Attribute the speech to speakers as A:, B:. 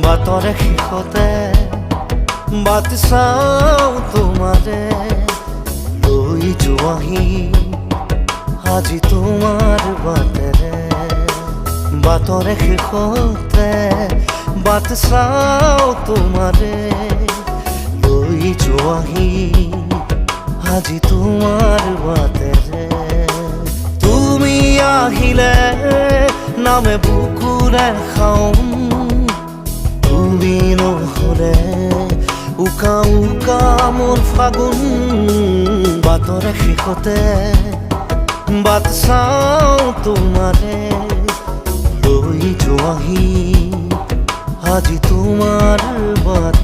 A: বাটৰে শেষতে বাট চাওঁ তোমাৰে লৈ যোৱাহি আজি তোমাৰ বাটেৰে। বাটৰে শেষতে বাট চাওঁ তোমাৰে লৈ যোৱাহি আজি তোমাৰ বাটেৰে। তুমি আহিলে নামে বুকুৰে খাওঁ, তুমি নহ'লে উকা উকা মোৰ ফাগুন। বাটৰে শেষতে বাট চাওঁ তোমাৰে লৈ যোৱাহি আজি তোমাৰ বাট।